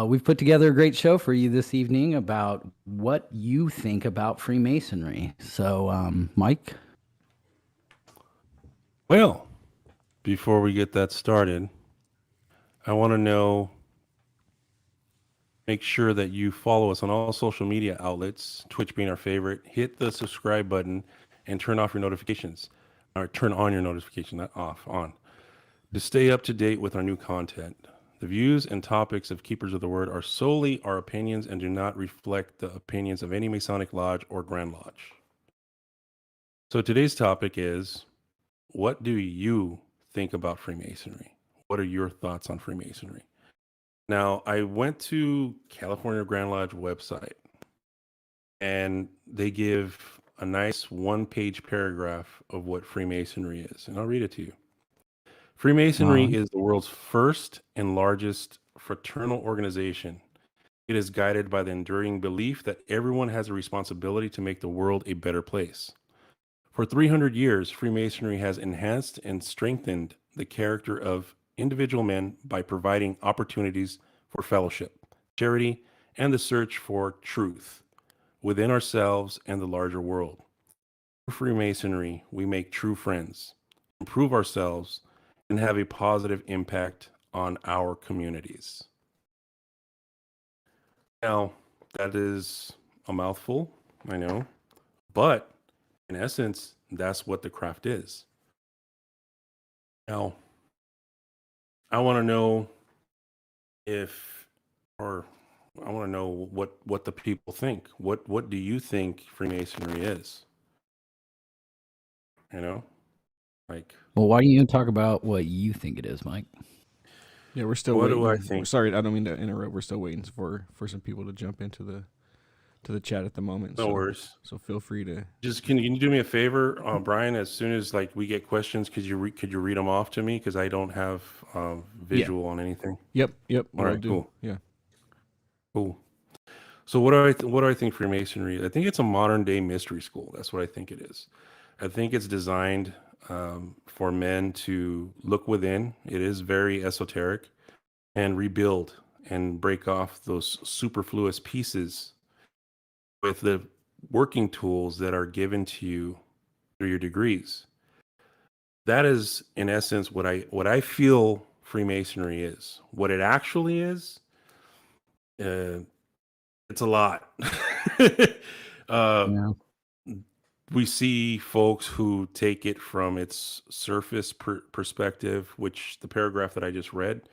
We've put together a great show for you this evening about what you think about Freemasonry. So, Mike? Well, before we get that started, I want to know make sure that you follow us on all social media outlets, Twitch being our favorite. Hit the subscribe button and turn off your notifications. Or turn on your notification, not off, on. To stay up to date with our new content. The views and topics of Keepers of the Word are solely our opinions and do not reflect the opinions of any Masonic Lodge or Grand Lodge. So today's topic is, what do you think about Freemasonry? What are your thoughts on Freemasonry? Now, I went to California Grand Lodge website and they give a nice one-page paragraph of what Freemasonry is, and I'll read it to you. All Freemasonry right. is the world's first and largest fraternal organization. It is guided by the enduring belief that everyone has a responsibility to make the world a better place. For 300 years, Freemasonry has enhanced and strengthened the character of individual men by providing opportunities for fellowship, charity, and the search for truth within ourselves and the larger world. Through Freemasonry, we make true friends, improve ourselves, and have a positive impact on our communities. Now, that is a mouthful, I know, but in essence, that's what the craft is. Now, I want to know if, or I want to know what the people think. What do you think Freemasonry is? You know, like Well, why don't you talk about what you think it is, Mike? Yeah, we're still what do I waiting. think? Sorry, I don't mean to interrupt. We're still waiting for some people to jump into the chat at the moment. No So worries. so feel free to. Just can you do me a favor, Brian? As soon as like we get questions, could you read them off to me because I don't have Yeah. visual on anything. Yep. All We'll right, do. cool, Yeah. cool. So what do I think Freemasonry? I think it's a modern day mystery school. That's what I think it is. I think it's designed for men to look within. It is very esoteric and rebuild and break off those superfluous pieces with the working tools that are given to you through your degrees. That is, in essence, what I feel Freemasonry is. What it actually is, uh, it's a lot. uh, Yeah. we see folks who take it from its surface perspective, which the paragraph that I just read.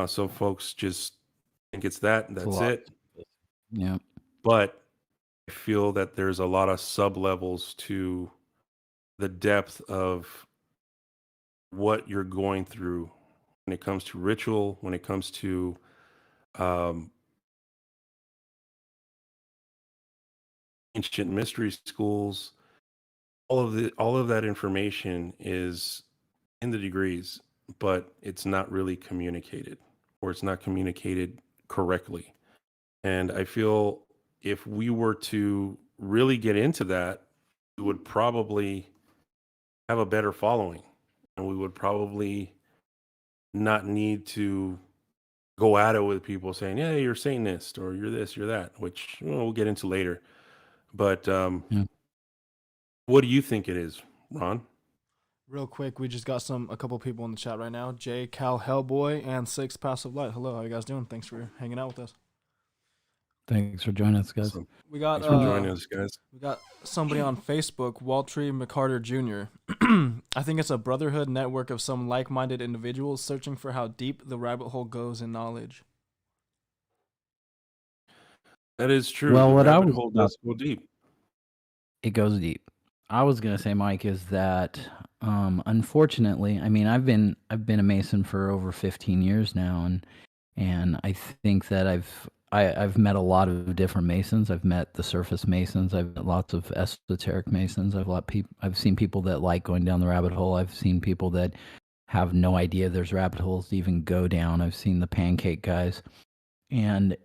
Some folks just think it's that, and It's a that's lot. it. Yeah. But I feel that there's a lot of sub levels to the depth of what you're going through when it comes to ritual, when it comes to um, ancient mystery schools. All of that information is in the degrees, but it's not really communicated, or it's not communicated correctly. And I feel if we were to really get into that, we would probably have a better following, and we would probably not need to go at it with people saying, "Yeah, you're Satanist," or "You're this, you're that," which we'll get into later. But Yeah. what do you think it is, Ron? Real quick, we just got a couple people in the chat right now. Jay, Cal, Hellboy, and Six Passive Light. Hello, how you guys doing? Thanks for hanging out with us. Thanks for joining us, guys. So, We got thanks for joining us, guys. we got somebody on Facebook, Waltree McCarter Jr. I think it's a brotherhood network of some like-minded individuals searching for how deep the rabbit hole goes in knowledge. That is true. Well, The what I rabbit was hole about, does go deep. it goes deep. I was gonna say, Mike, is that unfortunately, I mean, I've been a Mason for over 15 years now, and I think that I've met a lot of different Masons. I've met the surface Masons. I've met lots of esoteric Masons. I've seen people that like going down the rabbit hole. I've seen people that have no idea there's rabbit holes to even go down. I've seen the pancake guys. And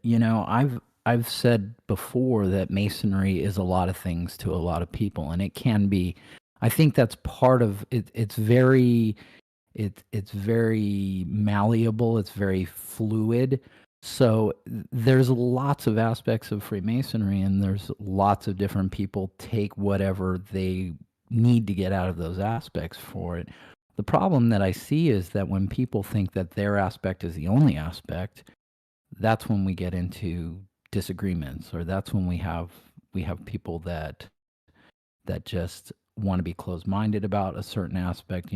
I've said before that Masonry is a lot of things to a lot of people, and it can be. I think that's part of it. It's very malleable. It's very fluid. So there's lots of aspects of Freemasonry, and there's lots of different people take whatever they need to get out of those aspects for it. The problem that I see is that when people think that their aspect is the only aspect, that's when we get into disagreements, or that's when we have people that just want to be closed-minded about a certain aspect.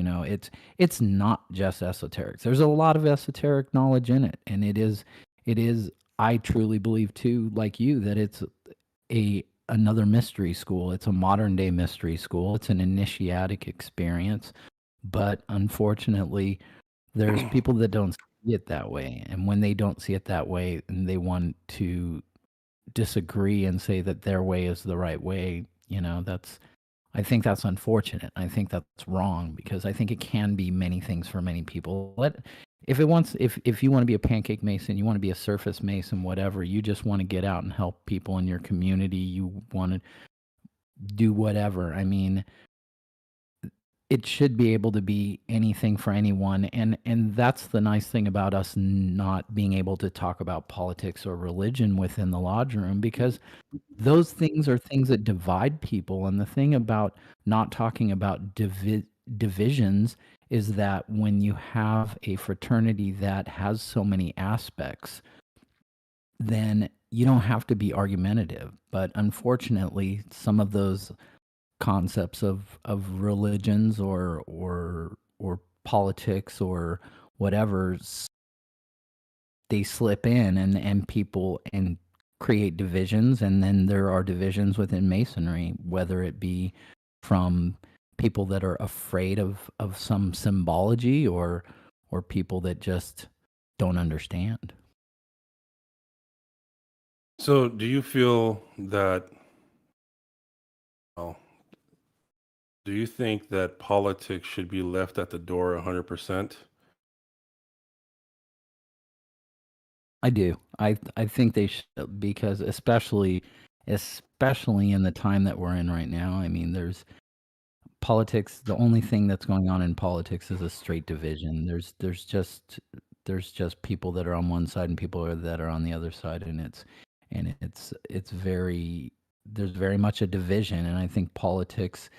It's not just esoteric. There's a lot of esoteric knowledge in it, and it is I truly believe too, like you, that it's another mystery school. It's a modern day mystery school. It's an initiatic experience, but unfortunately there's people that don't see it that way, and when they don't see it that way and they want to disagree and say that their way is the right way, I think that's unfortunate. I think that's wrong, because I think it can be many things for many people. If you want to be a pancake mason, you want to be a surface mason, whatever, you just want to get out and help people in your community, you want to do whatever. I mean, it should be able to be anything for anyone, and that's the nice thing about us not being able to talk about politics or religion within the lodge room, because those things are things that divide people. And the thing about not talking about divisions is that when you have a fraternity that has so many aspects, then you don't have to be argumentative. But unfortunately, some of those concepts of religions or politics or whatever, they slip in and people and create divisions. And then there are divisions within Masonry, whether it be from people that are afraid of some symbology, or people that just don't understand. So, do you feel that, well, do you think that politics should be left at the door 100%? I do. I think they should, because especially in the time that we're in right now. I mean, there's politics. The only thing that's going on in politics is a straight division. There's just people that are on one side and people that are on the other side, and it's very there's very much a division. And I think politics,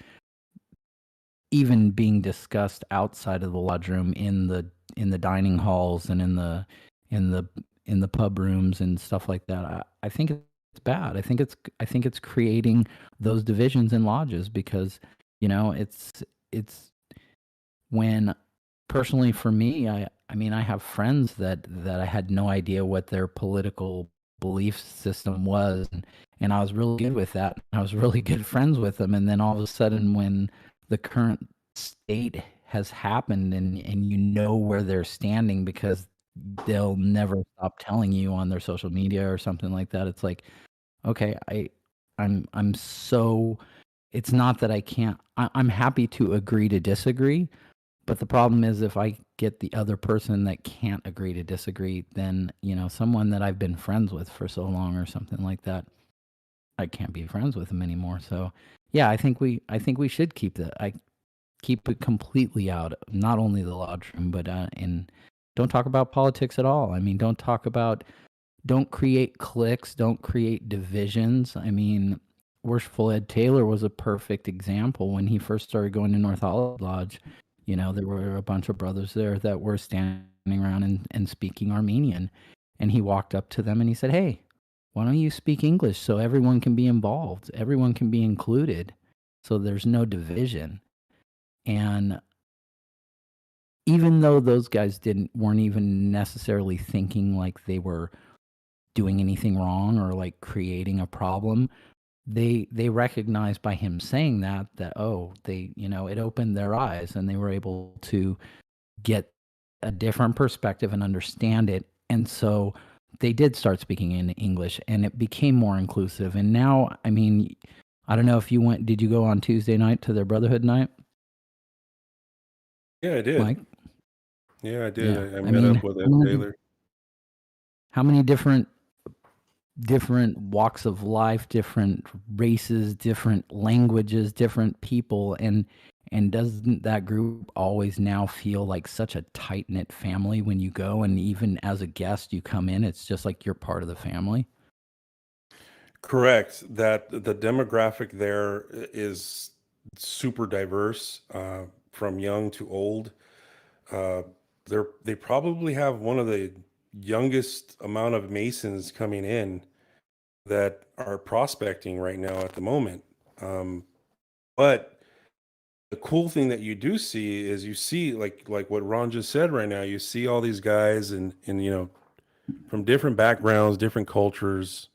even being discussed outside of the lodge room, in the dining halls and in the pub rooms and stuff like that, I think it's bad. I think it's creating those divisions in lodges, because it's when, personally for me, I mean, I have friends that I had no idea what their political belief system was, and I was really good with that. I was really good friends with them, and then all of a sudden, when the current state has happened, and where they're standing, because they'll never stop telling you on their social media or something like that, it's like, okay, I'm so, it's not that I can't, I'm happy to agree to disagree. But the problem is, if I get the other person that can't agree to disagree, then, someone that I've been friends with for so long or something like that, I can't be friends with them anymore. So yeah, I think we should keep keep it completely out, not only the lodge room, but and don't talk about politics at all. I mean, don't create cliques, don't create divisions. I mean, Worshipful Ed Taylor was a perfect example. When he first started going to North Hollywood Lodge, there were a bunch of brothers there that were standing around and speaking Armenian. And he walked up to them and he said, "Hey, why don't you speak English so everyone can be involved? Everyone can be included, so there's no division." And even though those guys weren't even necessarily thinking like they were doing anything wrong or like creating a problem, they recognized by him saying that it opened their eyes, and they were able to get a different perspective and understand it. And so they did start speaking in English, and it became more inclusive. And now, I mean, I don't know if did you go on Tuesday night to their Brotherhood night? Yeah, I did. Mike? Yeah, I did. Yeah. I I met mean, up with Ed Taylor. how many different walks of life, different races, different languages, different people, and And doesn't that group always now feel like such a tight-knit family when you go, and even as a guest, you come in, it's just like you're part of the family? Correct. That the demographic there is super diverse, from young to old. Uh, they probably have one of the youngest amount of Masons coming in that are prospecting right now at the moment. But the cool thing that you do see is you see like what Ron just said right now. You see all these guys and from different backgrounds, different cultures.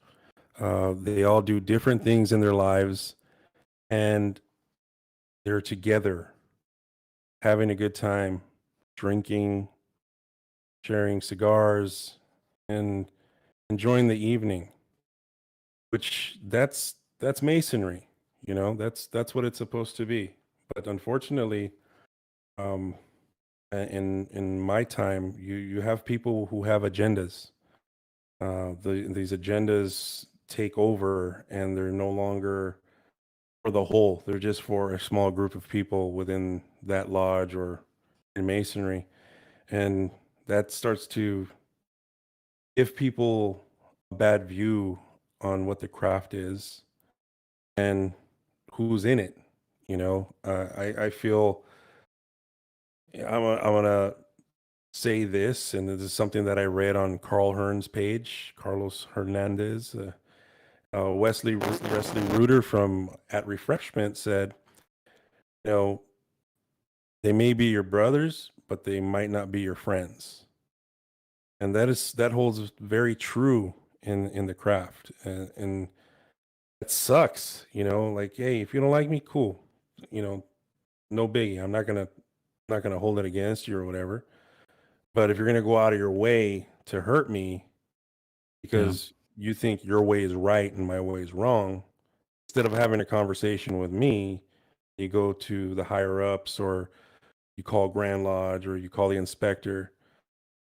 They all do different things in their lives, and they're together, having a good time, drinking, sharing cigars, and enjoying the evening. Which that's Masonry. That's what it's supposed to be. But unfortunately, um, in my time, you have people who have agendas. These agendas take over, and they're no longer for the whole. They're just for a small group of people within that lodge or in Masonry, and that starts to give people a bad view on what the craft is and who's in it. I feel I'm gonna say this, and this is something that I read on Carl Hearn's page, Carlos Hernandez. Wesley Reuter from At Refreshment said, you know, they may be your brothers, but they might not be your friends, and that holds very true in the craft, and it sucks. Like, hey, if you don't like me, cool. You know, no biggie. I'm not gonna hold it against you or whatever. But if you're gonna go out of your way to hurt me Yeah. because you think your way is right and my way is wrong, instead of having a conversation with me, you go to the higher ups or you call Grand Lodge or you call the inspector.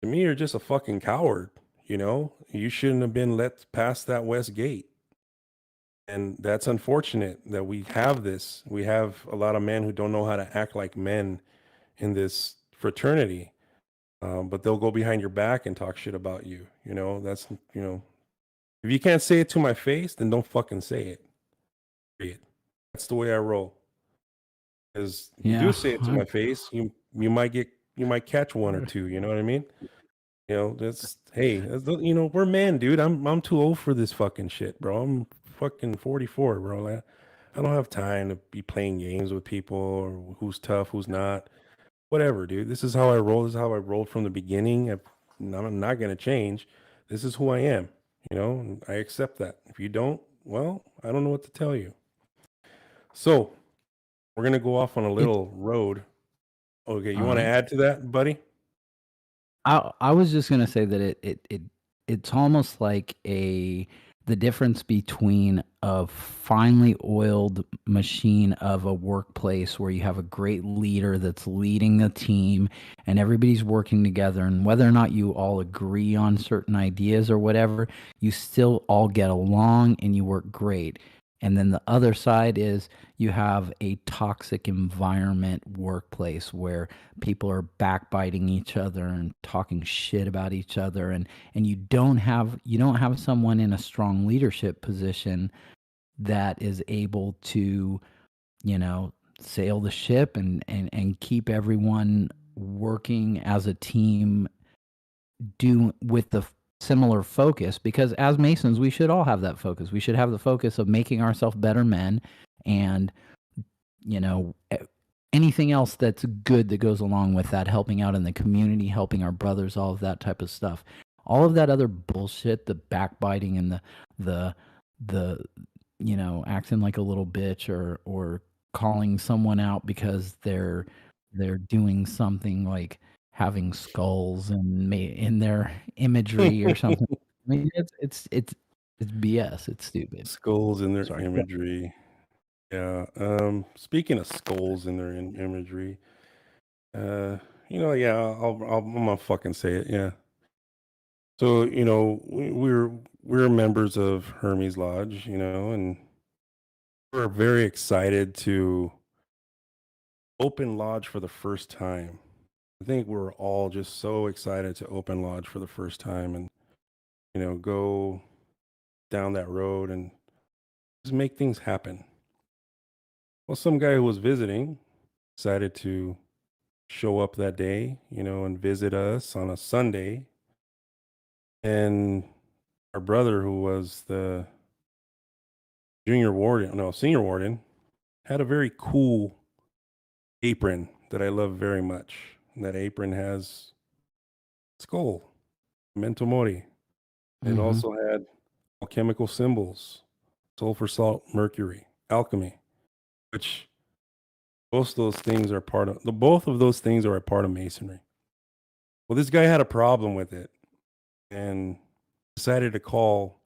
To me, you're just a fucking coward. You shouldn't have been let past that west gate. And that's unfortunate that we have this. We have a lot of men who don't know how to act like men in this fraternity. But they'll go behind your back and talk shit about you. If you can't say it to my face, then don't fucking say it. Period. That's the way I roll. Because if you do Yeah. say it to my face, you might catch one or two. You know what I mean? We're men, dude. I'm too old for this fucking shit, bro. I'm fucking 44, bro. I don't have time to be playing games with people or who's tough, who's not. Whatever, dude. This is how I roll. This is how I rolled from the beginning. I'm not gonna change. This is who I am. And I accept that. If you don't, well, I don't know what to tell you. So we're gonna go off on a It little road. Okay, you All want to right. add to that, buddy? I was just gonna say that it's almost like the difference between a finely oiled machine of a workplace where you have a great leader that's leading a team and everybody's working together, and whether or not you all agree on certain ideas or whatever, you still all get along and you work great. And then the other side is you have a toxic environment workplace where people are backbiting each other and talking shit about each other, and you don't have someone in a strong leadership position that is able to, you know sail the ship and keep everyone working as a team, do with the similar focus, because as Masons we should all have that focus. We should have the focus of making ourselves better men, and you know, e- anything else that's good that goes along with that, helping out in the community, helping our brothers, all of that type of stuff. All of that other bullshit, the backbiting and the acting like a little bitch, or calling someone out because they're doing something like having skulls in their imagery or something. I mean, it's BS. It's stupid. Skulls in their Sorry. imagery. Yeah. Speaking of skulls in their imagery, uh, yeah, I'm gonna fucking say it. Yeah. So, we're members of Hermes Lodge, and we're very excited to open lodge for the first time. I think we're all just so excited to open lodge for the first time and, go down that road and just make things happen. Well, some guy who was visiting decided to show up that day, and visit us on a Sunday. And our brother, who was the senior warden, had a very cool apron that I love very much. And that apron has skull, memento mori. It Mm-hmm. also had alchemical symbols, sulfur, salt, mercury, alchemy, which both of those things are a part of masonry. Well, this guy had a problem with it and decided to call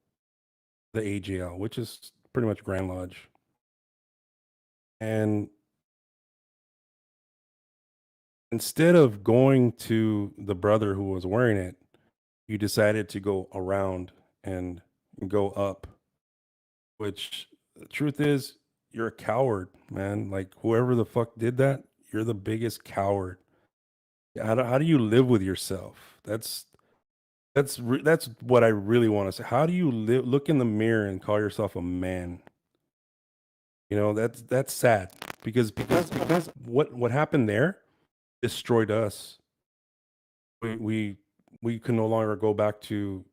the AGL, which is pretty much Grand Lodge. And instead of going to the brother who was wearing it, you decided to go around and go up, which the truth is, you're a coward, man. Like, whoever the fuck did that, you're the biggest coward. How do you live with yourself? That's what I really want to say. How do you look in the mirror and call yourself a man? That's sad because what happened there destroyed us. We can no longer go back to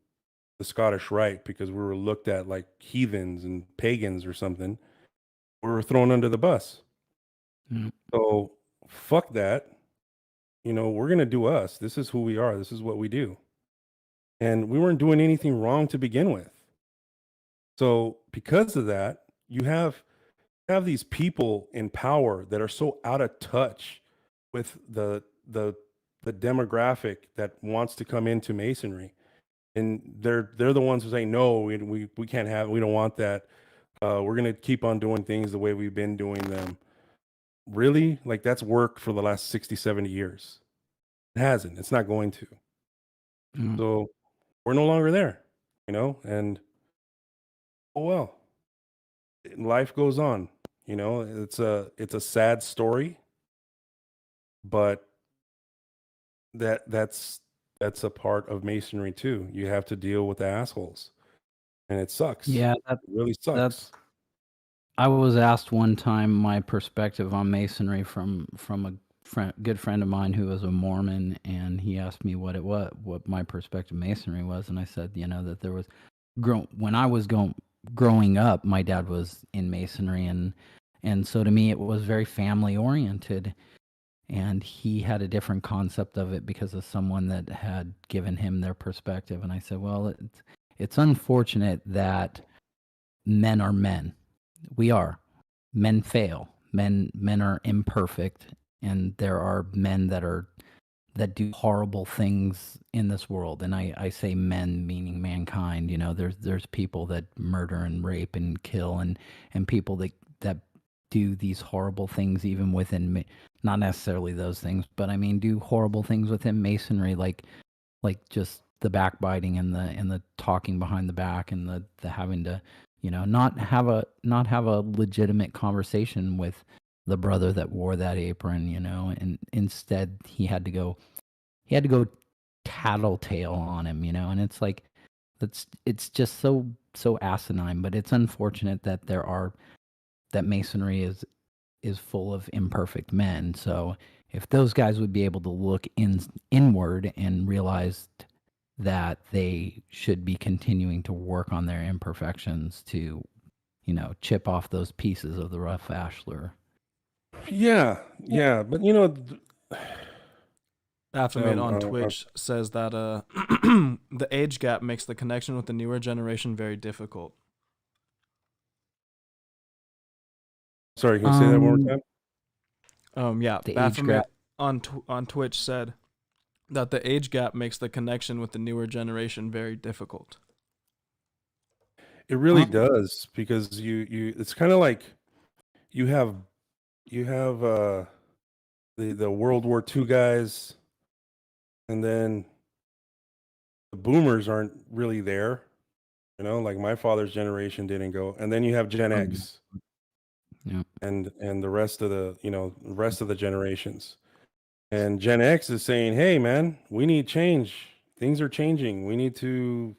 the Scottish Rite because we were looked at like heathens and pagans or something. We were thrown under the bus. Mm. So fuck that. We're gonna do us. This is who we are. This is what we do. And we weren't doing anything wrong to begin with. So because of that, you have these people in power that are so out of touch with the demographic that wants to come into masonry, and they're the ones who say no, we can't have, we don't want that. We're gonna keep on doing things the way we've been doing them. Really? Like, that's worked for the last 60, 70 years. It hasn't. It's not going to. Mm. So we're no longer there, and oh well, life goes on. It's a sad story, but that's a part of masonry too. You have to deal with the assholes, and it sucks. Yeah, It really sucks. that's. I was asked one time my perspective on masonry from a good friend of mine who was a Mormon, and he asked me what my perspective of masonry was, and I said, that there was when I was growing up, my dad was in masonry, and so to me it was very family oriented, and he had a different concept of it because of someone that had given him their perspective, and I said, well, it's unfortunate that men are men. We are. Men fail. Men are imperfect, and there are men that do horrible things in this world. And I say men meaning mankind. There's people that murder and rape and kill, and people that do these horrible things even within not necessarily those things, but I mean do horrible things within masonry, like just the backbiting and the talking behind the back and the having to not have a legitimate conversation with the brother that wore that apron, and instead he had to go tattletale on him, and it's like it's just so asinine. But it's unfortunate that that masonry is full of imperfect men. So if those guys would be able to look inward and realize that they should be continuing to work on their imperfections to, chip off those pieces of the rough ashlar. Yeah, but Aftermate on uh, Twitch says that the age gap makes the connection with the newer generation very difficult. sorry, can you say that one more time? Yeah, The age Baphomet gap. on Twitch said that the age gap makes the connection with the newer generation very difficult. It really does, because you it's kind of like you have the World War II guys, and then the boomers aren't really there. Like my father's generation didn't go, and then you have Gen X. Yeah. and the rest of the generations. And Gen X is saying, "Hey, man, we need change. Things are changing. We need to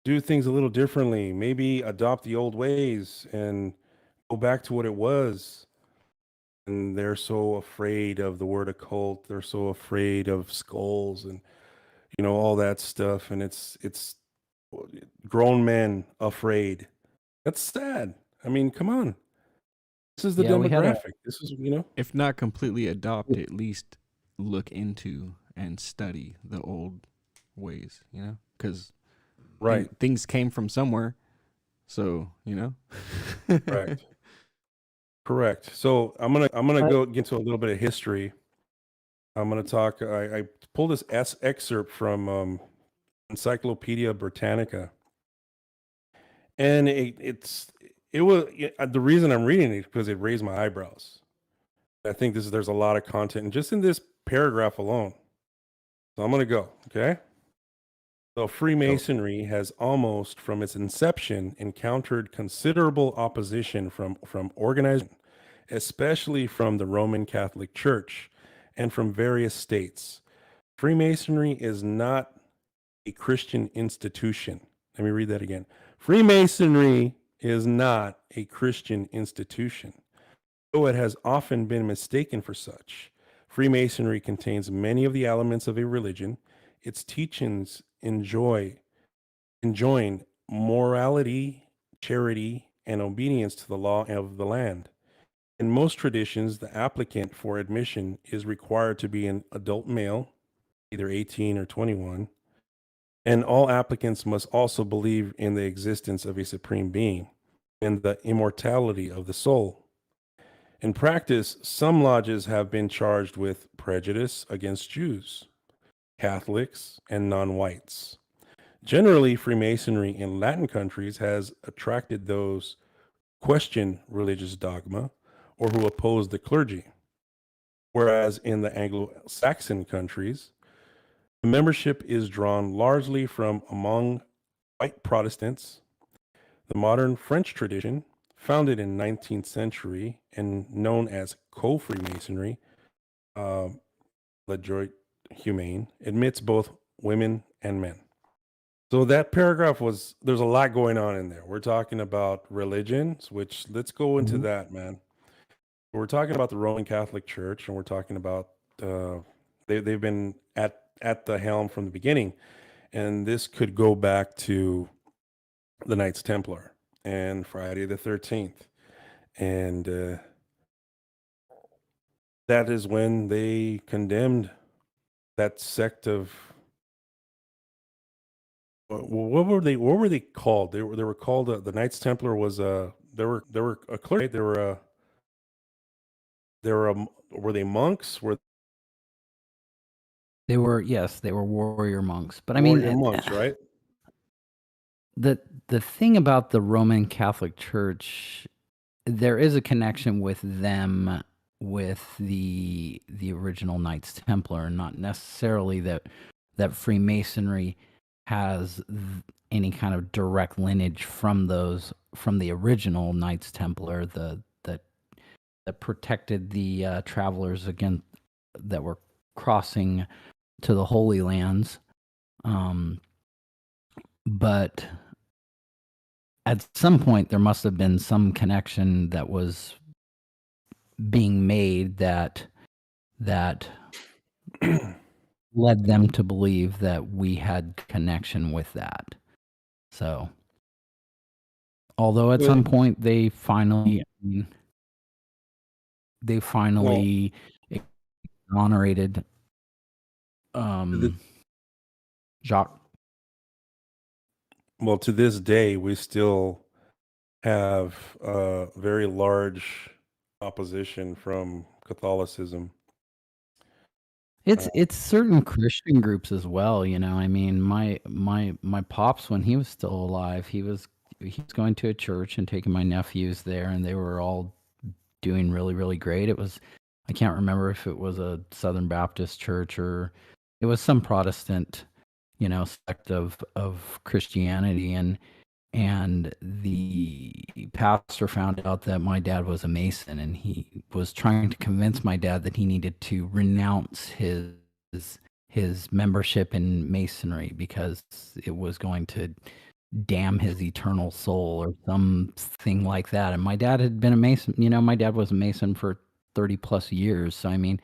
do things a little differently. Maybe adopt the old ways and go back to what it was." And they're so afraid of the word occult. They're so afraid of skulls and all that stuff. And it's grown men afraid. That's sad. I mean, come on. This is the Yeah, we had a demographic. This is If not completely adopt, at least look into and study the old ways, because right. things came from somewhere. So, Correct. Correct. So I'm gonna go get into a little bit of history. I'm gonna talk. I pulled this excerpt from Encyclopedia Britannica, and the reason I'm reading it is because it raised my eyebrows. I think there's a lot of content, and just in this paragraph alone. So I'm gonna go. Okay. So Freemasonry has almost from its inception encountered considerable opposition from organized, especially from the Roman Catholic Church and from various states. Freemasonry is not a Christian institution. Let me read that again. Freemasonry is not a Christian institution, though it has often been mistaken for such. Freemasonry contains many of the elements of a religion. Its teachings enjoin morality, charity, and obedience to the law of the land. In most traditions, the applicant for admission is required to be an adult male, either 18 or 21, and all applicants must also believe in the existence of a supreme being and the immortality of the soul. In practice, some lodges have been charged with prejudice against Jews, Catholics, and non whites. Generally, Freemasonry in Latin countries has attracted those who question religious dogma or who oppose the clergy, whereas in the Anglo-Saxon countries, the membership is drawn largely from among white Protestants. The modern French tradition, founded in 19th century and known as co-Freemasonry, uh, La Joie Humaine, admits both women and men. So that paragraph there's a lot going on in there. We're talking about religions, which let's go into that, man. We're talking about the Roman Catholic Church, and we're talking about they've been at the helm from the beginning, and this could go back to the Knights Templar and Friday the 13th, and that is when they condemned that sect of what were they? What were they called? They were called the Knights Templar was they were a clergy. Were they monks? Were They were, yes, they were warrior monks. But I mean, warrior monks, right? the thing about the Roman Catholic Church, there is a connection with them with the original Knights Templar, not necessarily that Freemasonry has any kind of direct lineage from the original Knights Templar, that protected the travelers against that were crossing to the Holy Lands. But at some point, there must have been some connection that was being made that led them to believe that we had connection with that. So, although at some point they finally exonerated Jacques. Well, to this day, we still have a very large opposition from Catholicism. It's certain Christian groups as well, I mean, my pops, when he was still alive, he was going to a church and taking my nephews there, and they were all doing really, really great. I can't remember if it was a Southern Baptist church or it was some Protestant, sect of Christianity, and And the pastor found out that my dad was a Mason, and he was trying to convince my dad that he needed to renounce his membership in Masonry because it was going to damn his eternal soul or something like that. And my dad had been a Mason. My dad was a Mason for 30 plus years. So, I mean,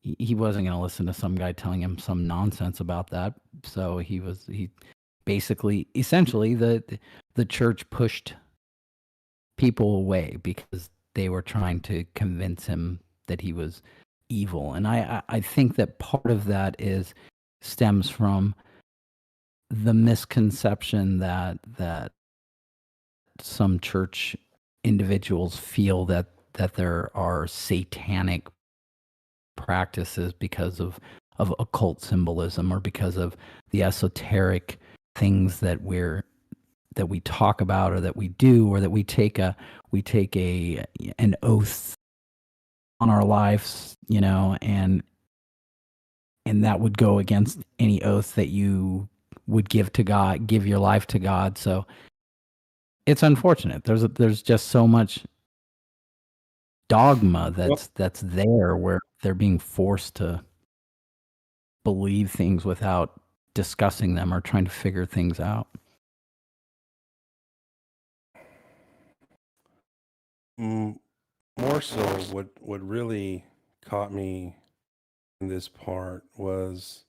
he wasn't going to listen to some guy telling him some nonsense about that. So he basically, essentially, the church pushed people away because they were trying to convince him that he was evil. And I think that part of that stems from the misconception that some church individuals feel that there are satanic practices because of occult symbolism, or because of the esoteric things that we talk about, or that we do, or that we take an oath on our lives, and that would go against any oath that you would give to God, give your life to God. So it's unfortunate. There's just so much dogma that's there, where they're being forced to believe things without discussing them or trying to figure things out. More so, what really caught me in this part was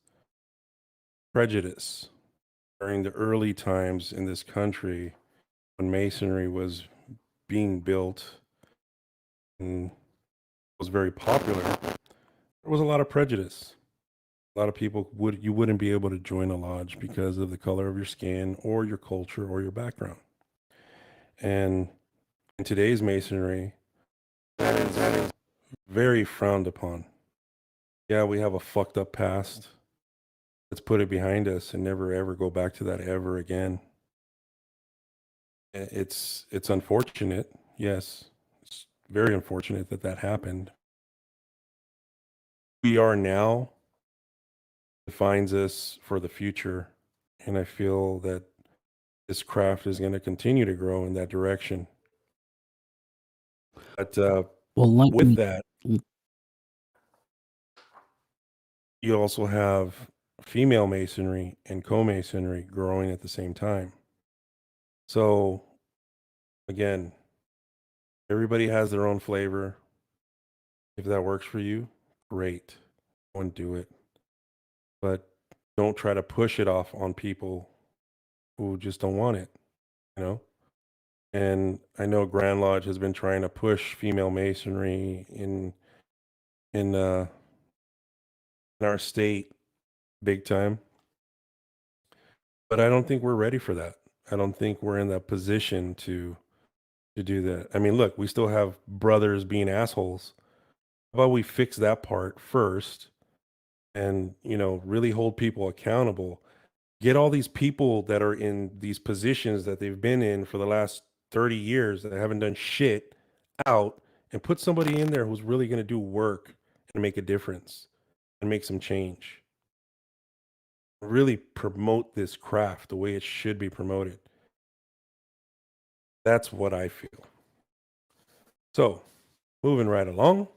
prejudice during the early times in this country when Masonry was being built and was very popular. There was a lot of prejudice. A lot of people wouldn't be able to join a lodge because of the color of your skin or your culture or your background. And in today's Masonry, that is very frowned upon. Yeah, we have a fucked up past. Let's put it behind us and never ever go back to that ever again. It's unfortunate. Yes, it's very unfortunate that happened. We are now defines us for the future, and I feel that this craft is going to continue to grow in that direction. But with that, you also have female masonry and co-masonry growing at the same time. So again, everybody has their own flavor. If that works for you, great. Go and do it. But don't try to push it off on people who just don't want it, you know? And I know Grand Lodge has been trying to push female masonry in our state big time. But I don't think we're ready for that. I don't think we're in that position to do that. I mean, look, we still have brothers being assholes. How about we fix that part first and, really hold people accountable? Get all these people that are in these positions that they've been in for the last 30 years that haven't done shit out, and put somebody in there who's really going to do work and make a difference and make some change. Really promote this craft the way it should be promoted. That's what I feel. So, moving right along,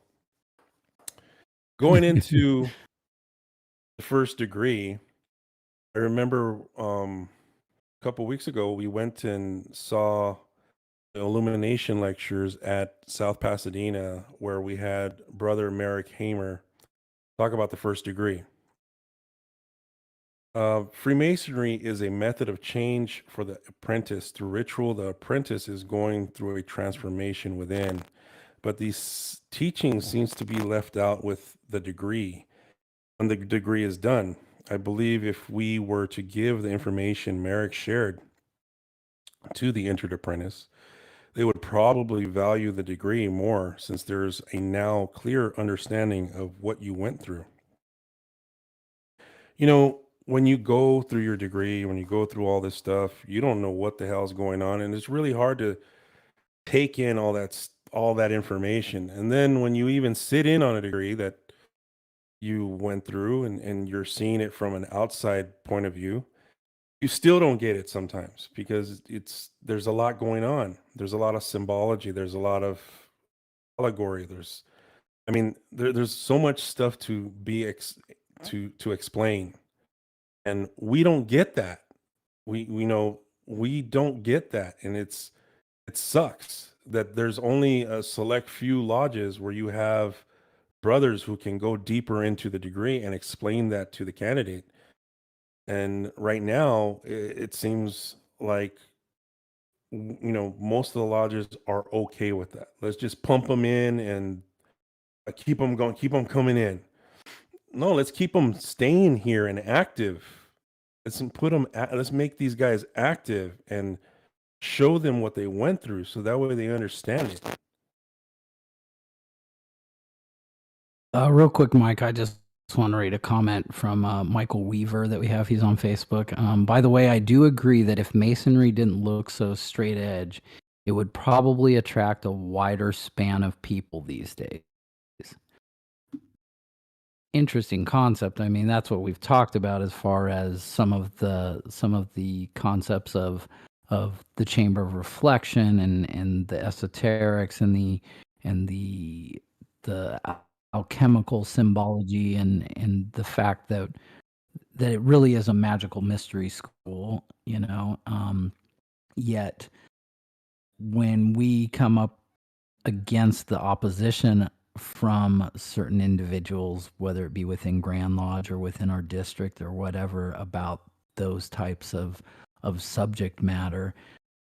going into the first degree, I remember a couple weeks ago we went and saw the illumination lectures at South Pasadena, where we had Brother Merrick Hamer talk about the first degree. Freemasonry is a method of change for the apprentice. Through ritual, the apprentice is going through a transformation within. But these teaching seems to be left out with the degree. When the degree is done, I believe if we were to give the information Merrick shared to the entered apprentice, they would probably value the degree more, since there's a now clear understanding of what you went through. When you go through your degree, when you go through all this stuff, you don't know what the hell's going on, and it's really hard to take in all that information. And then when you even sit in on a degree that you went through, and you're seeing it from an outside point of view, you still don't get it sometimes because there's a lot going on. There's a lot of symbology. There's a lot of allegory. I mean, there's so much stuff to be to explain, and we don't get that. We know we don't get that, and it sucks that there's only a select few lodges where you have brothers who can go deeper into the degree and explain that to the candidate. And right now, it seems like most of the lodges are okay with that. Let's just pump them in and keep them going, keep them coming in. No, let's keep them staying here and active. Let's make these guys active and show them what they went through so that way they understand it. Real quick, Mike, I just want to read a comment from Michael Weaver that we have. He's on Facebook. By the way, I do agree that if Masonry didn't look so straight edge, it would probably attract a wider span of people these days. Interesting concept. I mean, that's what we've talked about as far as some of the concepts of the chamber of reflection and the esoterics and the alchemical symbology and the fact that it really is a magical mystery school, yet when we come up against the opposition from certain individuals, whether it be within Grand Lodge or within our district or whatever, about those types of subject matter,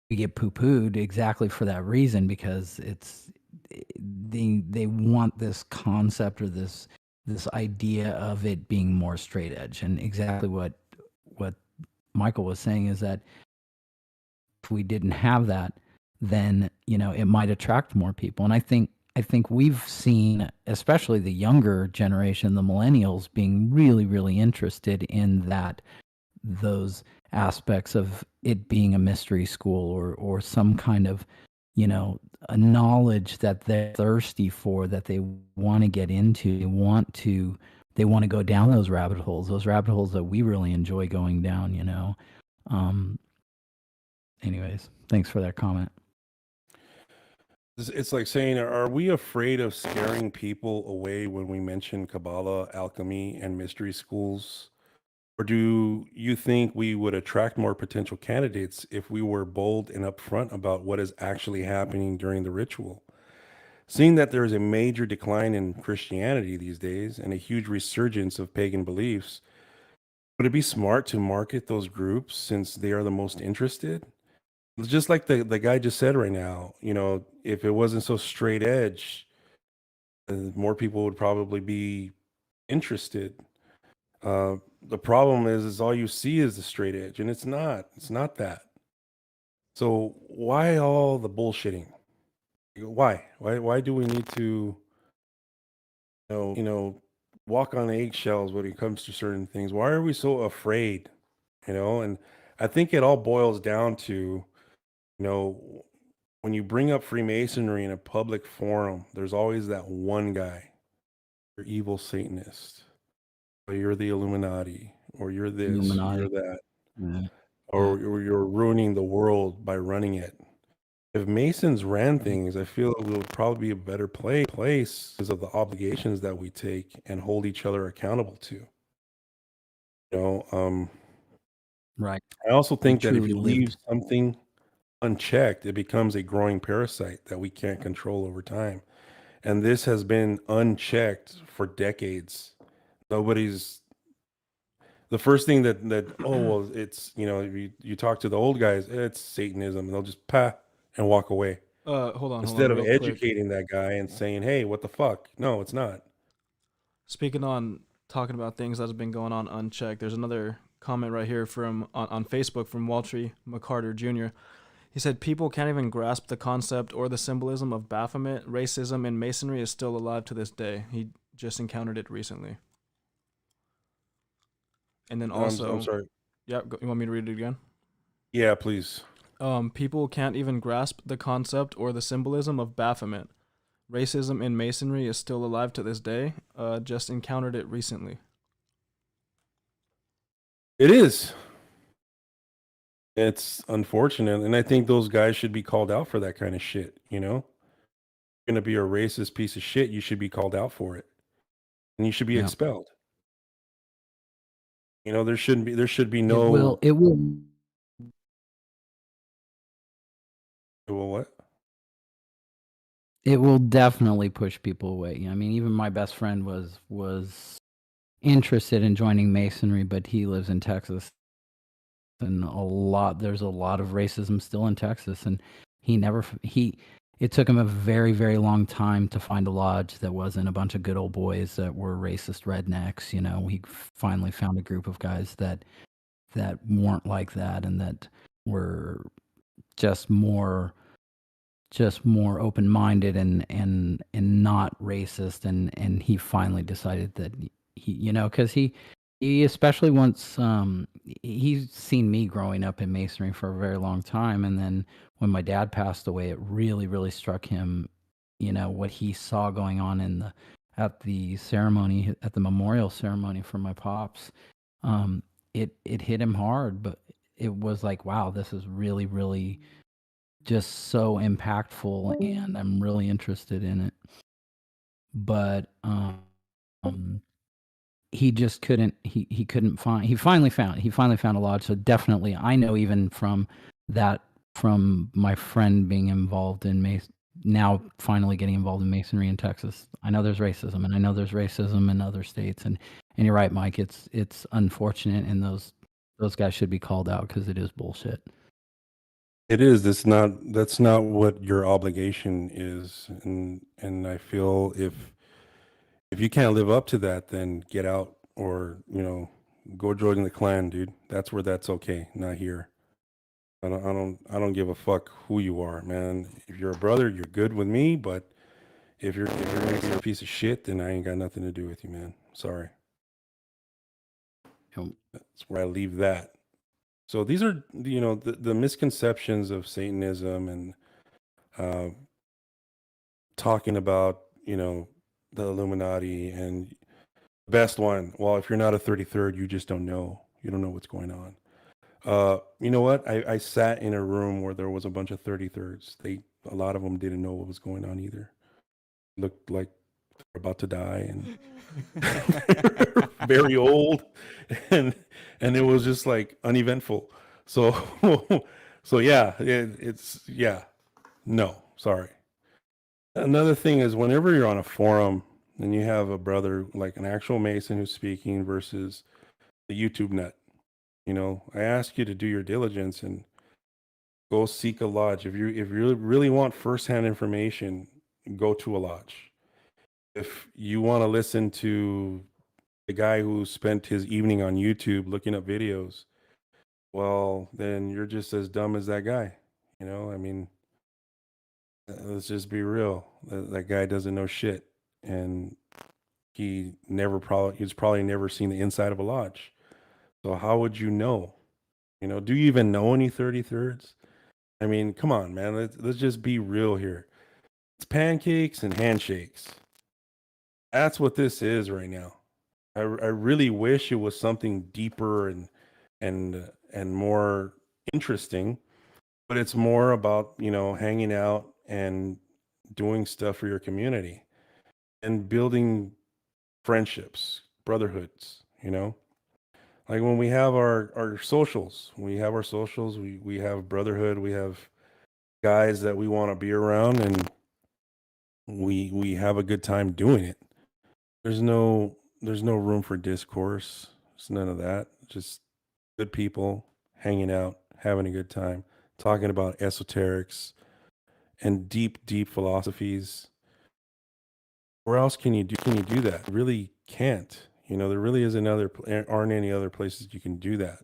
we get poo-pooed exactly for that reason, because they want this concept or this idea of it being more straight edge. And exactly what Michael was saying is that if we didn't have that, then it might attract more people. And I think we've seen, especially the younger generation, the millennials, being really, really interested in those aspects of it being a mystery school or some kind of, a knowledge that they're thirsty for, that they want to get into. They want to go down those rabbit holes that we really enjoy going down, Anyways, thanks for that comment. It's like saying, are we afraid of scaring people away when we mention Kabbalah, alchemy, and mystery schools? Or do you think we would attract more potential candidates if we were bold and upfront about what is actually happening during the ritual? Seeing that there is a major decline in Christianity these days and a huge resurgence of pagan beliefs, would it be smart to market those groups since they are the most interested? It's just like the guy just said right now, if it wasn't so straight edge, more people would probably be interested. The problem is all you see is the straight edge, and it's not that. So why all the bullshitting? Why do we need to, walk on eggshells when it comes to certain things? Why are we so afraid? And I think it all boils down to, when you bring up Freemasonry in a public forum, there's always that one guy, you're evil Satanist, or you're the Illuminati, or you're this, Illuminati. you're that, Yeah. or you're ruining the world by running it. If Masons ran things, I feel it would probably be a better place because of the obligations that we take and hold each other accountable to. Right. I also think that if truly you leave lived. something unchecked, it becomes a growing parasite that we can't control over time. And this has been unchecked for decades. Nobody's the first thing that well, it's you talk to the old guys, it's Satanism, and they'll just and walk away Hold on, instead of real quick. educating that guy and saying, hey, what the fuck? No, it's not. Speaking on talking about things that have been going on unchecked, there's another comment right here from on Facebook from Walter McCarter Jr. He said, people can't even grasp the concept or the symbolism of Baphomet. Racism in Masonry is still alive to this day. He just encountered it recently. And then also, I'm sorry. Yeah, you want me to read it again? Yeah, please. People can't even grasp the concept or the symbolism of Baphomet. Racism in Masonry is still alive to this day. Just encountered it recently. It is. It's unfortunate, and I think those guys should be called out for that kind of shit. You know, you're gonna be a racist piece of shit. You should be called out for it, and you should be Yeah. expelled. You know, there should be It no. will Well, what? it will definitely push people away. I mean, even my best friend was interested in joining Masonry, but he lives in Texas, and there's a lot of racism still in Texas, and it took him a very, very long time to find a lodge that wasn't a bunch of good old boys that were racist rednecks. You know, he finally found a group of guys that weren't like that, and that were just more open-minded and not racist, and he finally decided that because he especially once he's seen me growing up in Masonry for a very long time, and then when my dad passed away, it really struck him, what he saw going on at the ceremony, at the memorial ceremony for my pops. It hit him hard, but it was like, wow, this is really just so impactful, and I'm really interested in it. But he just couldn't he couldn't find he finally found a lodge. So definitely, I know, even from my friend being involved in now finally getting involved in Masonry in Texas, I know there's racism, and I know there's racism in other states, and you're right, Mike, it's unfortunate, and those guys should be called out, because it is bullshit. It is. That's not what your obligation is, and I feel if you can't live up to that, then get out, or go join the clan, dude. That's where that's okay, not here. I don't give a fuck who you are, man. If you're a brother, you're good with me, but if you're gonna be a piece of shit, then I ain't got nothing to do with you, man. Sorry. That's where I leave that. So these are the misconceptions of Satanism, and uh, talking about the Illuminati, and the best one. Well, if you're not a 33rd, you just don't know. You don't know what's going on. You know what? I sat in a room where there was a bunch of 33rds. A lot of them didn't know what was going on either. Looked like they're about to die, and very old, and it was just like uneventful. So so yeah, it's yeah. No, sorry. Another thing is, whenever you're on a forum and you have a brother, like an actual Mason, who's speaking versus the YouTube nut, I ask you to do your diligence and go seek a lodge. If you really want firsthand information, go to a lodge. If you want to listen to the guy who spent his evening on YouTube looking up videos, well, then you're just as dumb as that guy. I mean, let's just be real. That guy doesn't know shit, and he's probably never seen the inside of a lodge. So how would you know? Do you even know any 33rds? I mean, come on, man. Let's just be real here. It's pancakes and handshakes. That's what this is right now. I really wish it was something deeper and more interesting, but it's more about hanging out and doing stuff for your community and building friendships, brotherhoods. Like when we have our socials, we have brotherhood, we have guys that we want to be around, and we have a good time doing it. There's no room for discourse. It's none of that. Just good people hanging out, having a good time, talking about esoterics and deep philosophies. Where else can you do that? You really can't. There really aren't any other places you can do that.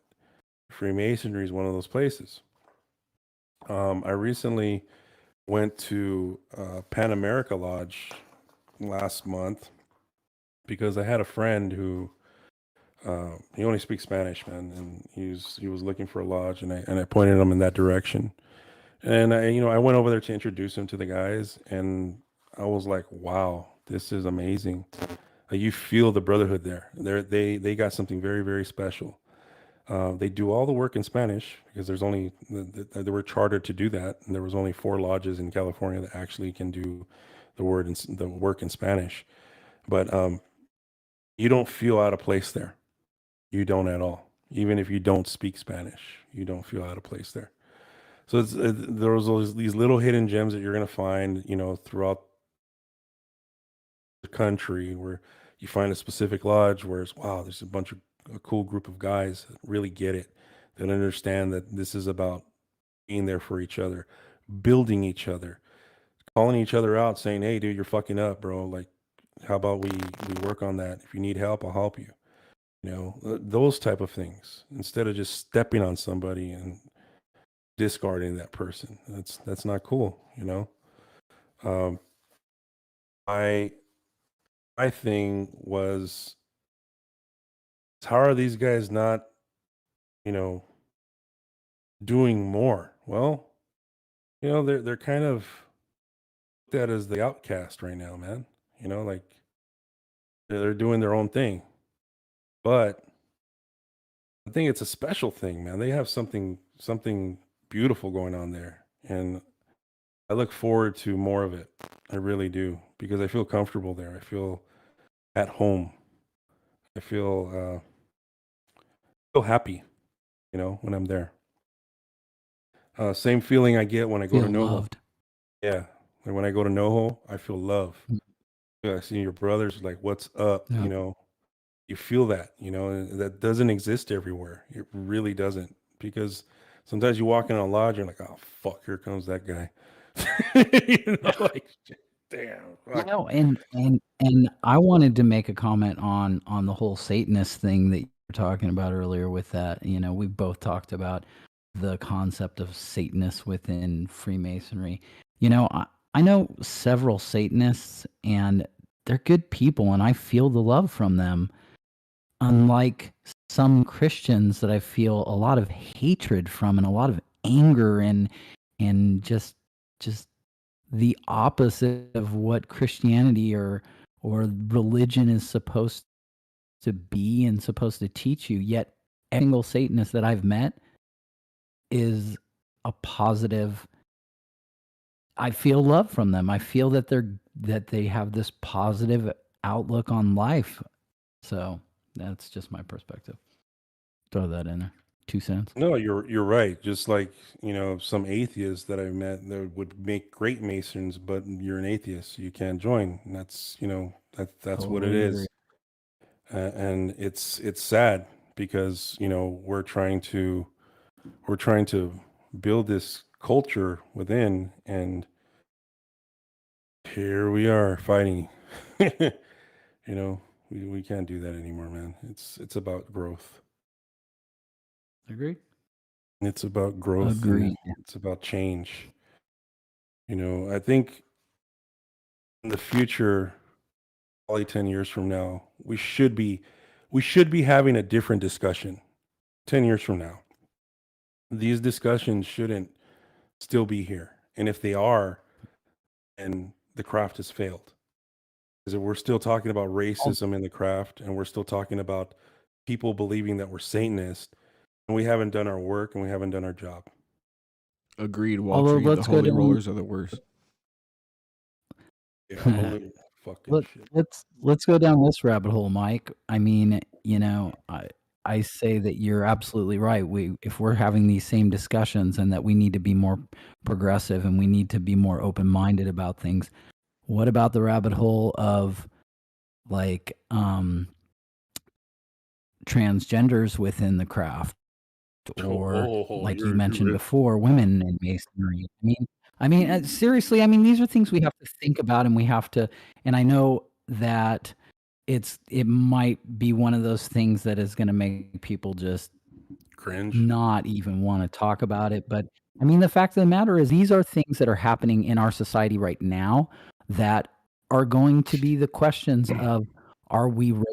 Freemasonry is one of those places. I recently went to Pan America Lodge last month because I had a friend who he only speaks Spanish, man, and he was looking for a lodge, and I pointed him in that direction. And I went over there to introduce him to the guys, and I was like, wow, this is amazing. You feel the brotherhood there. They got something very, very special. They do all the work in Spanish because they were chartered to do that, and there was only 4 lodges in California that actually can do the work in Spanish. But you don't feel out of place there. You don't at all. Even if you don't speak Spanish, you don't feel out of place there. So there's these little hidden gems that you're gonna find, throughout the country where you find a specific lodge where it's wow, there's a cool group of guys that really get it, that understand that this is about being there for each other, building each other, calling each other out, saying, "Hey, dude, you're fucking up, bro. Like, how about we work on that? If you need help, I'll help you." Those type of things instead of just stepping on somebody and discarding that person. That's not cool. Um, I my thing was, how are these guys not, you know, doing more? Well, they're kind of looked at as the outcast right now, man. Like they're doing their own thing. But I think it's a special thing, man. They have something beautiful going on there. And I look forward to more of it. I really do, because I feel comfortable there. I feel at home. I feel happy, when I'm there. Same feeling I get when I go to Feel NoHo. loved. Yeah, like when I go to NoHo, I feel love. Mm. Yeah, I see your brothers, like, what's up? Yeah. You feel that, and that doesn't exist everywhere. It really doesn't, because sometimes you walk in a lodge, you're like, oh fuck, here comes that guy. Like, damn. Fuck. And I wanted to make a comment on the whole Satanist thing that you were talking about earlier with that. We both talked about the concept of Satanists within Freemasonry. I know several Satanists, and they're good people, and I feel the love from them. Unlike some Christians that I feel a lot of hatred from and a lot of anger and just the opposite of what Christianity or religion is supposed to be and supposed to teach you. Yet every single Satanist that I've met is a positive. I feel love from them. I feel that they have this positive outlook on life. So that's just my perspective. Throw that in there. 2 cents. No, you're right. Just like, some atheists that I've met that would make great Masons, but you're an atheist, you can't join. And that's what it Totally is. agree. And it's sad because, we're trying to build this culture within, and here we are fighting. We can't do that anymore, man. It's about growth. Agreed. It's about growth, and Agreed. it's about change. I think in the future, probably 10 years from now, we should be having a different discussion. 10 years from now, these discussions shouldn't still be here. And if they are, then the craft has failed. Because we're still talking about racism in the craft, and we're still talking about people believing that we're Satanists, and we haven't done our work and we haven't done our job. Agreed, Although Waltree. The let's go holy down. rollers are the worst. Yeah, holy fucking shit. Let's go down this rabbit hole, Mike. I mean, I say that you're absolutely right. If we're having these same discussions and that we need to be more progressive and we need to be more open-minded about things, what about the rabbit hole of like transgenders within the craft, or like you mentioned before, women in masonry? Seriously, these are things we have to think about, and we have to, and I know that it might be one of those things that is going to make people just Cringe. not even want to talk about it. But the fact of the matter is, these are things that are happening in our society right now that are going to be the questions of, are we why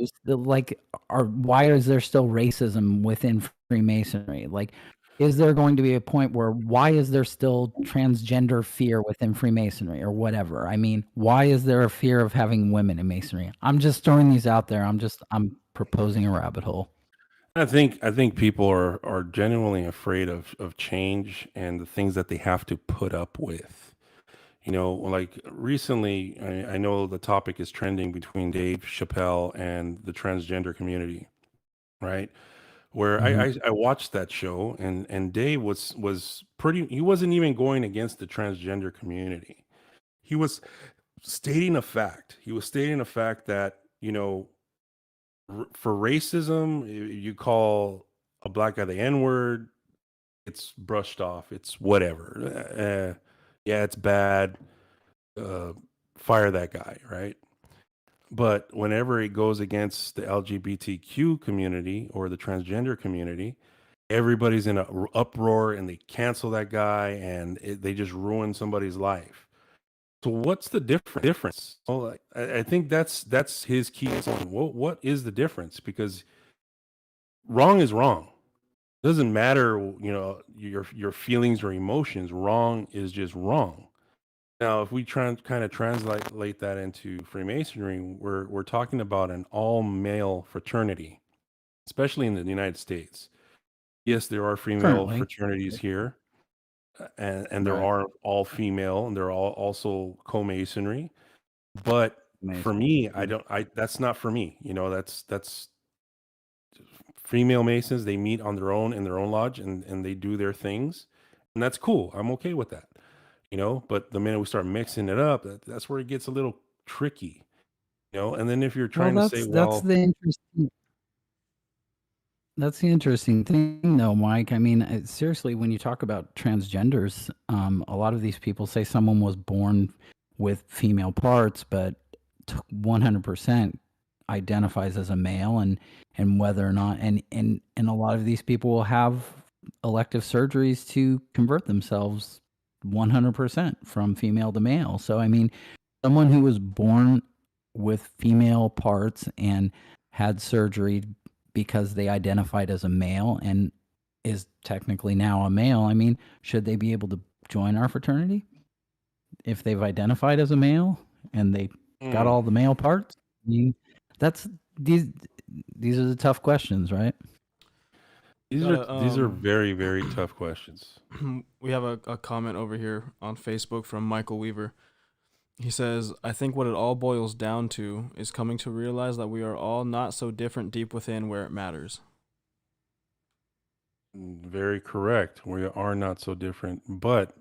is there still racism within Freemasonry? Like, is there going to be a point where, why is there still transgender fear within Freemasonry or whatever? Why is there a fear of having women in Masonry? I'm just throwing these out there. I'm proposing a rabbit hole. I think people are genuinely afraid of change and the things that they have to put up with. Like recently, I know the topic is trending between Dave Chappelle and the transgender community, right? Where Mhm. I watched that show, and Dave was pretty. He wasn't even going against the transgender community. He was stating a fact. He was stating a fact that for racism, you call a black guy the N word, it's brushed off. It's whatever. Yeah, it's bad. Uh, Fire that guy, right? But whenever it goes against the LGBTQ community or the transgender community, everybody's in a uproar and they cancel that guy and they just ruin somebody's life. So what's the difference? Well, I think that's his key point. What is the difference? Because wrong is wrong. Doesn't matter, your feelings or emotions. Wrong is just wrong. Now, if we try and kind of translate that into Freemasonry, we're talking about an all male fraternity, especially in the United States. Yes, there are female Currently. fraternities here, and there Right. are all female, and there are all also co-masonry. But for Mason. me, I Mhm. don't. I That's not for me. That's female masons. They meet on their own in their own lodge, and they do their things, and that's cool. I'm okay with that. But the minute we start mixing it up, that's where it gets a little tricky. And then if you're Well, trying to say, that's well, the interesting That's the interesting thing, though, Mike. I mean, seriously, when you talk about transgenders, a lot of these people say someone was born with female parts, but 100% identifies as a male, and whether or not, and a lot of these people will have elective surgeries to convert themselves 100% from female to male. So, I mean, someone who was born with female parts and had surgery because they identified as a male and is technically now a male. I mean, should they be able to join our fraternity if they've identified as a male and they got mm, all the male parts? I mean, that's these these are the tough questions, right? these Got are a these are very, very tough questions. we have a comment over here on Facebook from Michael Weaver. He says, I think what it all boils down to is coming to realize that we are all not so different deep within where it matters. Very correct. We are not so different, but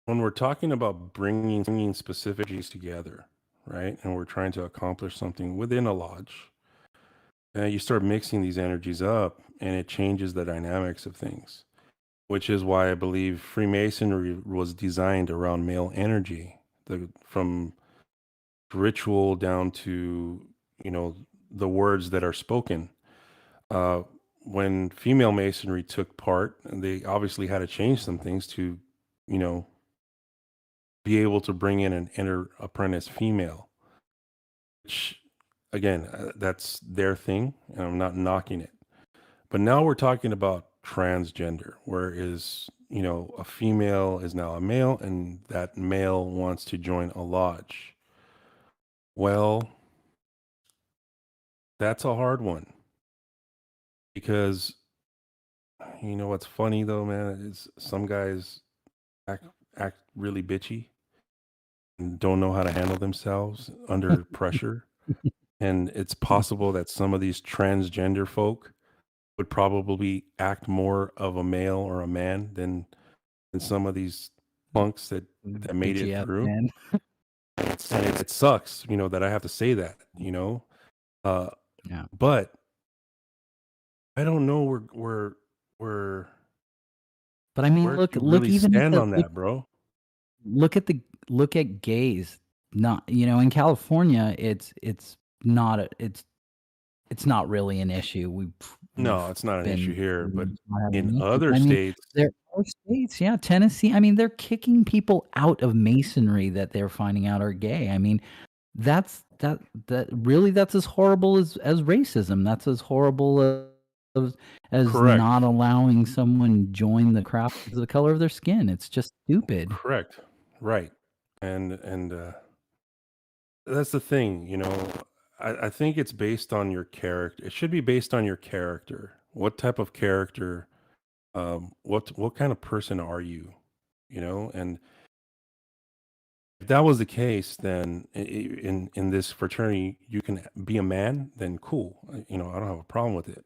when we're talking about bringing specific energies together, right, and we're trying to accomplish something within a lodge, you start mixing these energies up, and it changes the dynamics of things. Which is why I believe Freemasonry was designed around male energy, from ritual down to the words that are spoken. Uh, when female masonry took part, they obviously had to change some things to, you know, be able to bring in an inner apprentice female. Which, again, that's their thing, and I'm not knocking it. But now we're talking about transgender, whereas a female is now a male, and that male wants to join a lodge. Well, that's a hard one because what's funny though, man, is some guys act act really bitchy and don't know how to handle themselves under pressure. And it's possible that some of these transgender folk would probably act more of a male or a man than some of these punks that made it Bitchy ass through. man. It sucks, that I have to say that. Uh, Yeah. but I don't know where But I mean, where look you look really even at stand the on that, bro. look at gays. Not, in California, it's not it's not really an issue. No, We've it's not an issue been here, but not having in an issue. other I mean, states, there are states, yeah, Tennessee. I mean, they're kicking people out of masonry that they're finding out are gay. I mean, that really, that's as horrible as racism. That's as horrible as correct, not allowing someone join the crowd because of the color of their skin. It's just stupid. correct, right, and that's the thing. I think it's based on your character. It should be based on your character. What type of character? What kind of person are you? You know, and if that was the case, then in this fraternity, you can be a man. Then cool. You know, I don't have a problem with it.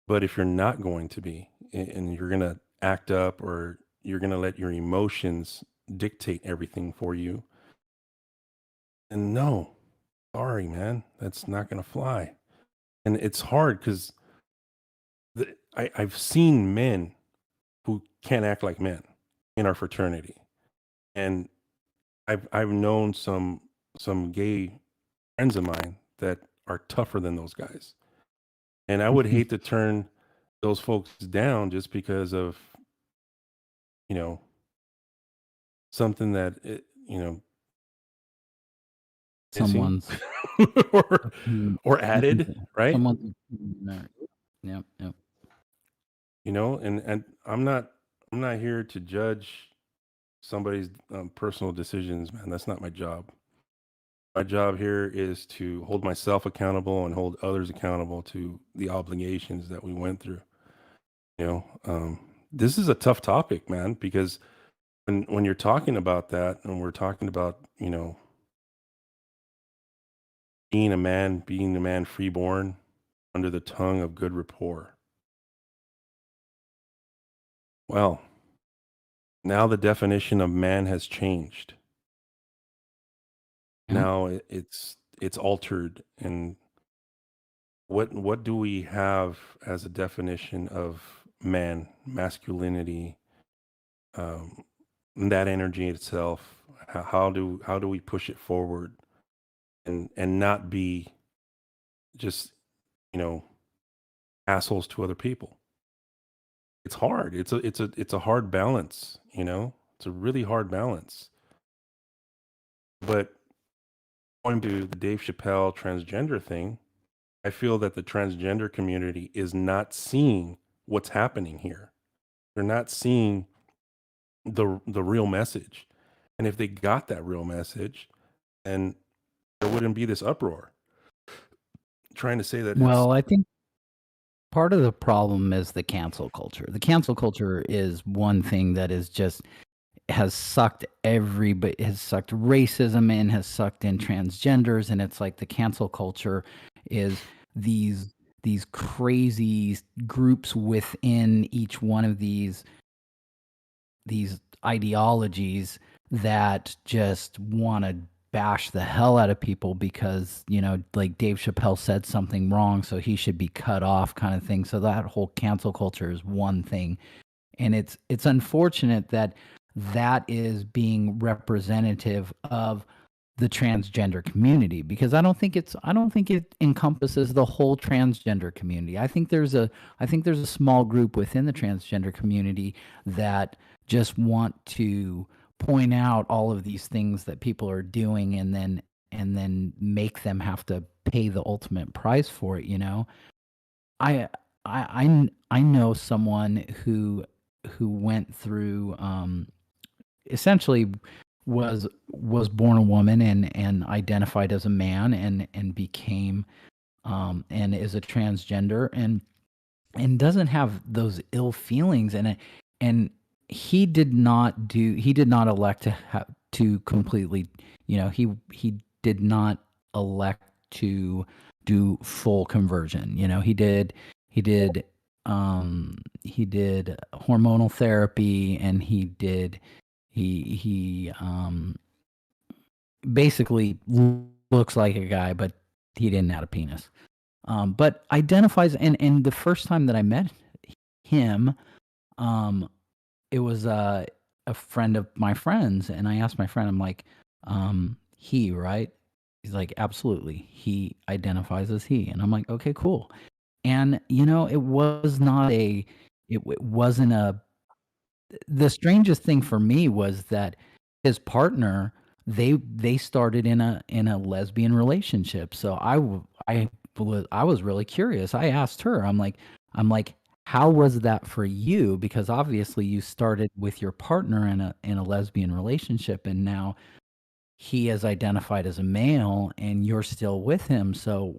But if you're not going to be, and you're gonna act up, or you're gonna let your emotions dictate everything for you, and no, sorry, man, that's not gonna fly. And it's hard because I've seen men who can't act like men in our fraternity, and I've known some gay friends of mine that are tougher than those guys, and I would hate to turn those folks down just because of, you know, something that missing Someone's or opinion, or added, right? someone's opinion there. Yep, yep. You know, and I'm not here to judge somebody's personal decisions, man. That's not my job. My job here is to hold myself accountable and hold others accountable to the obligations that we went through. You know, this is a tough topic, man, because when you're talking about that, and we're talking about, being a man freeborn under the tongue of good rapport. Well, now the definition of man has changed. Yeah. Now it's altered, and what do we have as a definition of man, masculinity, um, that energy itself? How do we push it forward, and not be just, you know assholes to other people? It's hard. It's a hard balance. It's a really hard balance. But going to the Dave Chappelle transgender thing, I feel that the transgender community is not seeing what's happening here. They're not seeing the real message. And if they got that real message, then there wouldn't be this uproar trying to say that it's Well, I think part of the problem is the cancel culture. The cancel culture is one thing that is just has sucked everybody, has sucked racism in, has sucked in transgenders, and it's like the cancel culture is these crazy groups within each one of these ideologies that just want to bash the hell out of people because, like Dave Chappelle said something wrong, so he should be cut off, kind of thing. So that whole cancel culture is one thing. And it's unfortunate that that is being representative of the transgender community, because I don't think it encompasses the whole transgender community. I think there's a small group within the transgender community that just want to point out all of these things that people are doing, and then make them have to pay the ultimate price for it. I I know someone who went through, essentially was born a woman and identified as a man, and became, and is a transgender, and doesn't have those ill feelings, and he did not elect to completely, he did not elect to do full conversion. He did hormonal therapy, and he basically looks like a guy, but he didn't have a penis. But identifies, and the first time that I met him, it was a friend of my friend's, and I asked my friend, I'm like, he, right? He's like, absolutely. He identifies as he. And I'm like, okay, cool. And, it wasn't the strangest thing for me was that his partner, they started in a lesbian relationship. So I was really curious. I asked her, I'm like, how was that for you? Because obviously you started with your partner in a lesbian relationship, and now he is identified as a male and you're still with him. So,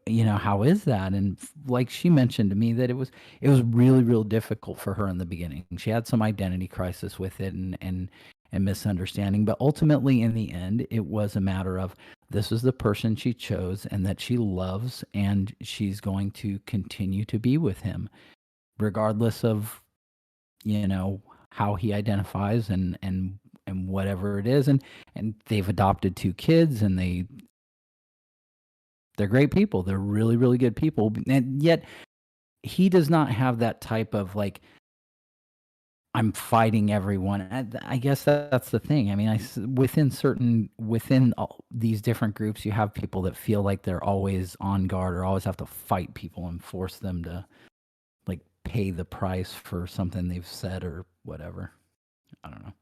how is that? And like she mentioned to me that it was really real difficult for her in the beginning. She had some identity crisis with it and misunderstanding, but ultimately in the end it was a matter of this is the person she chose and that she loves, and she's going to continue to be with him regardless of how he identifies and whatever it is. And they've adopted 2 kids, and they're great people. They're really, really good people. And yet he does not have that type of like, I'm fighting everyone. I guess that's the thing. I mean, within all these different groups, you have people that feel like they're always on guard or always have to fight people and force them to like pay the price for something they've said or whatever. I don't know.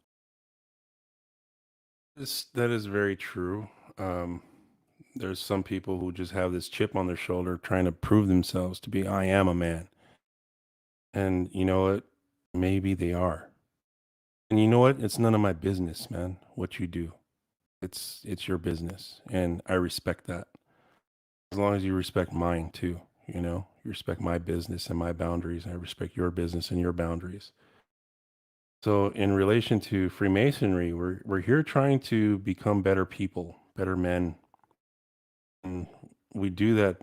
That is very true. There's some people who just have this chip on their shoulder trying to prove themselves to be, I am a man. And you know what? Maybe they are. And you know what? It's none of my business, man, what you do. It's your business. And I respect that. As long as you respect mine too, you respect my business and my boundaries. I respect your business and your boundaries. So in relation to Freemasonry, we're here trying to become better people, better men. And we do that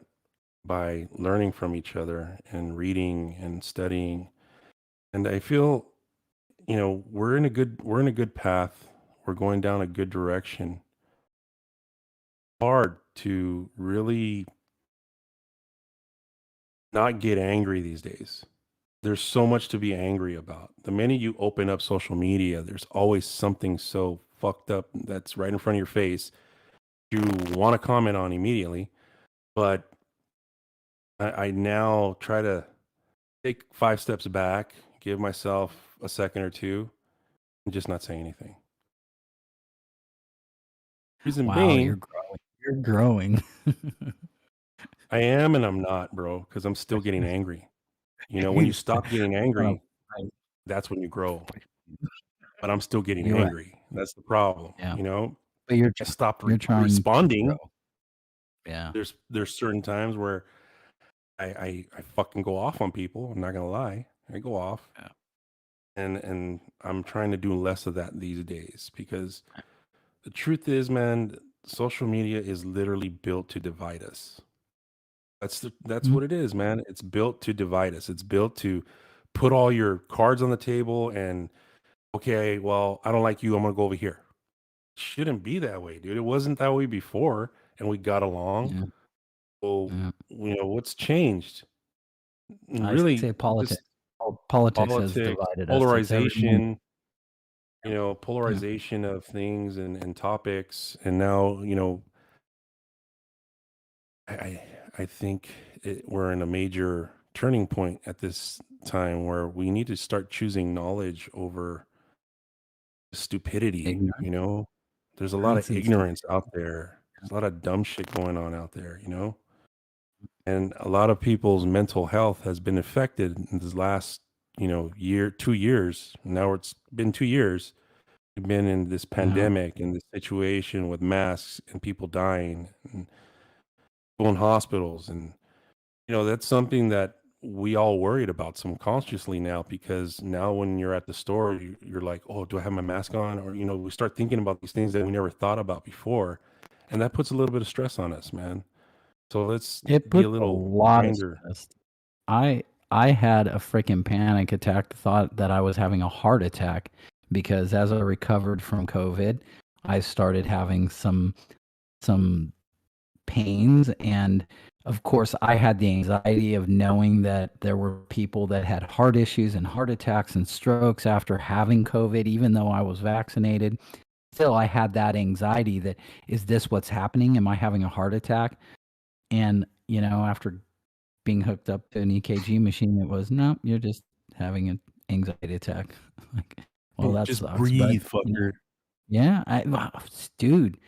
by learning from each other and reading and studying. And I feel, we're in a good path. We're going down a good direction. Hard to really not get angry these days. There's so much to be angry about. The minute you open up social media, there's always something so fucked up that's right in front of your face you want to comment on immediately. But I now try to take 5 steps back, give myself a second or two, and just not say anything. Reason Wow, being, you're growing. I am and I'm not, bro, because I'm still getting angry. When you stop getting angry, Right. that's when you grow. But I'm still getting You're right. angry. That's the problem. Yeah. You know, But you're I stopped you're trying to responding. grow. Yeah. There's certain times where I fucking go off on people. I'm not gonna lie. I go off. Yeah. And I'm trying to do less of that these days because the truth is, man, social media is literally built to divide us. That's Mhm. what it is, man. It's built to divide us. It's built to put all your cards on the table and okay, well, I don't like you. I'm gonna go over here. Shouldn't be that way, dude. It wasn't that way before, and we got along. Yeah. So, Yeah. what's changed? I Really, say politics. just Politics has politics, divided us. It's everyone. polarization, Yeah. polarization of things and topics. And now, I, I think we're in a major turning point at this time where we need to start choosing knowledge over stupidity. Ignorance. There's a lot of And ignorance out there. There's a lot of dumb shit going on out there. And a lot of people's mental health has been affected in this last, year, 2 years. Now it's been 2 years. We've been in this Yeah. pandemic and this situation with masks and people dying and people in hospitals. And, that's something that we all worried about subconsciously now, because now when you're at the store, you're like, oh, do I have my mask on? Or, we start thinking about these things that we never thought about before. And that puts a little bit of stress on us, man. So let's It be a puts a little lot of kinder. stress. I had a freaking panic attack, thought that I was having a heart attack because as I recovered from COVID, I started having some pains, and of course I had the anxiety of knowing that there were people that had heart issues and heart attacks and strokes after having COVID, even though I was vaccinated. Still, I had that anxiety that, is this what's happening? Am I having a heart attack? And, after being hooked up to an EKG machine, it was, no, you're just having an anxiety attack. Like, well, that Just sucks. But, breathe, fucker. yeah, dude,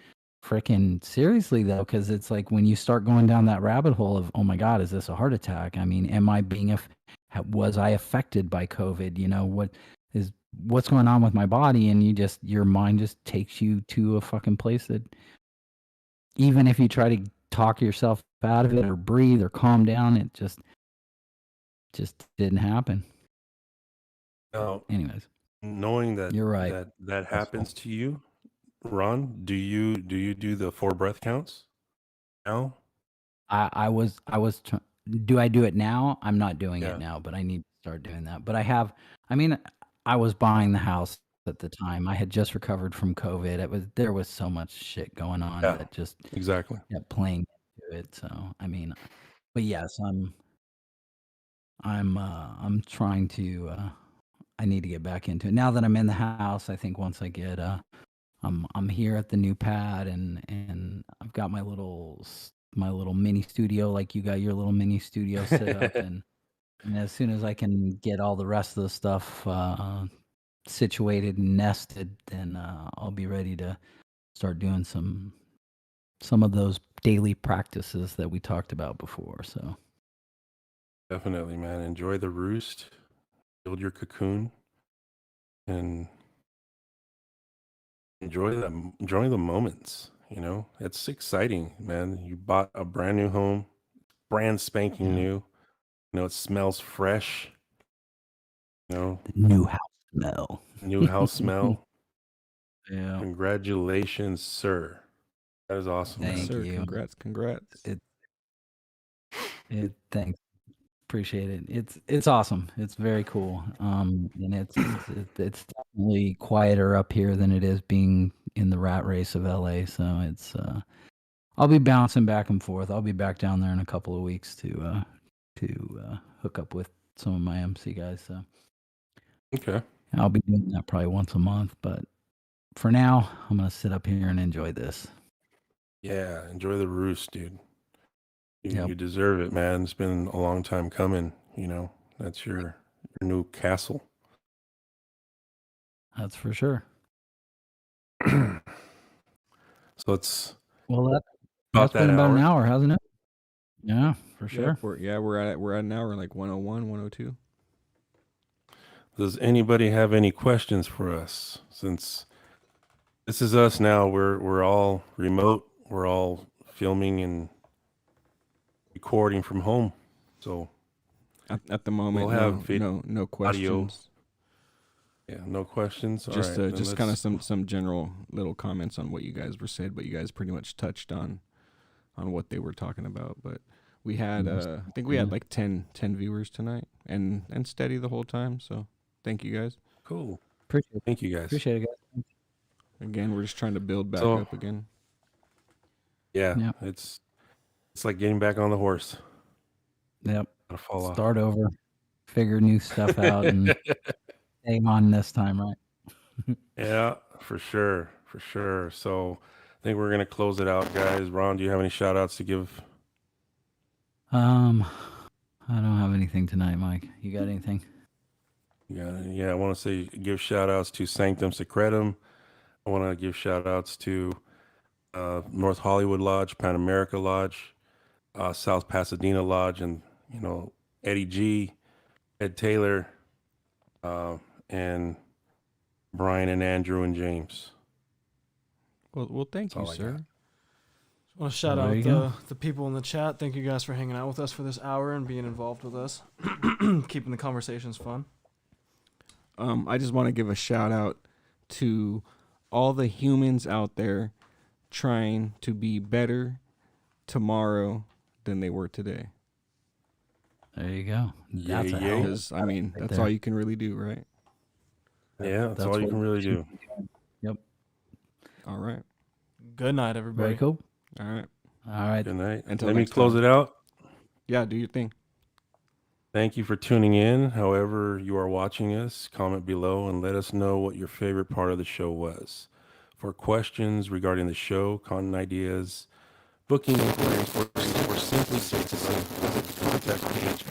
freaking seriously though, because it's like when you start going down that rabbit hole of, oh my God, is this a heart attack? I mean, am I being, was I affected by COVID? is what's going on with my body, and your mind just takes you to a fucking place that even if you try to talk yourself out of it or breathe or calm down, it just didn't happen. Now, Anyways, knowing that you're right. that happens to you, Ron, do you do the 4 breath counts now? I was do I do it now? I'm not doing Yeah. it now, but I need to start doing that. But I mean, I was buying the house at the time. I had just recovered from COVID. There was so much shit going on Yeah. that just Exactly. kept playing into it. So, I mean, but yes, I'm trying to I need to get back into it. Now that I'm in the house, I think once I get I'm here at the new pad, and I've got my little mini studio, like you got your little mini studio set up, and as soon as I can get all the rest of the stuff situated and nested, then I'll be ready to start doing some of those daily practices that we talked about before. So Definitely, man. Enjoy the roost, build your cocoon, and enjoy the moments. You know, it's exciting, man. You bought a brand new home, brand spanking yeah, new. You know, it smells fresh. You know, the new house smell. new house smell. Yeah, Congratulations, sir. That is awesome, Yes, man. thank sir. you. Congrats. Thanks. Appreciate it. It's awesome. It's very cool. And it's definitely quieter up here than it is being in the rat race of LA. So it's I'll be bouncing back and forth. I'll be back down there in a couple of weeks to hook up with some of my MC guys. So Okay. I'll be doing that probably once a month. But for now, I'm gonna sit up here and enjoy this. Yeah, enjoy the roost, dude. Yep, You deserve it, man. It's been a long time coming. You know, that's your new castle. that's for sure. So it's Well, about that's that been about an hour. hour, hasn't it? Yeah, for Yep. sure. We're at an hour, like 101, 102. Does anybody have any questions for us? Since this is us now, we're all remote. We're all filming and recording from home. So At the moment, we'll have no audio. questions. Yeah, no questions. All Just right, then just kind of let's. some general little comments on what you guys were said, but you guys pretty much touched on what they were talking about. But we had I think we had like 10 viewers tonight, and steady the whole time. So thank you guys. Cool. Appreciate it. Thank you guys. Appreciate it, guys. Again, we're just trying to build back So up again. yeah, Yep. it's like getting back on the horse. Yep. Gotta fall off. Start over, figure new stuff out, and stay on this time, right? Yeah, for sure. For sure. So I think we're going to close it out, guys. Ron, do you have any shout outs to give? I don't have anything tonight, Mike. You got anything? Yeah, I want to say give shout outs to Sanctum Secretum. I want to give shout outs to North Hollywood Lodge, Pan America Lodge, South Pasadena Lodge, and, you know, Eddie G, Ed Taylor, and Brian and Andrew and James. Well, thank you, That's all I sir. got. I want to shout There you out go. the people in the chat. Thank you guys for hanging out with us for this hour and being involved with us, keeping the conversations fun. I just want to give a shout out to all the humans out there trying to be better tomorrow than they were today. There you go. That's Yeah, a hell of a Because, I mean, right that's there. all you can really do, right? Yeah, that's all you what can really do. Yep. All right. Good night, everybody. Very cool. All right. All right. Good night. Until Let me next close time. it out. Yeah, do your thing. Thank you for tuning in. However you are watching us, comment below and let us know what your favorite part of the show was. For questions regarding the show, content ideas, booking inquiries, or simply visit the contact page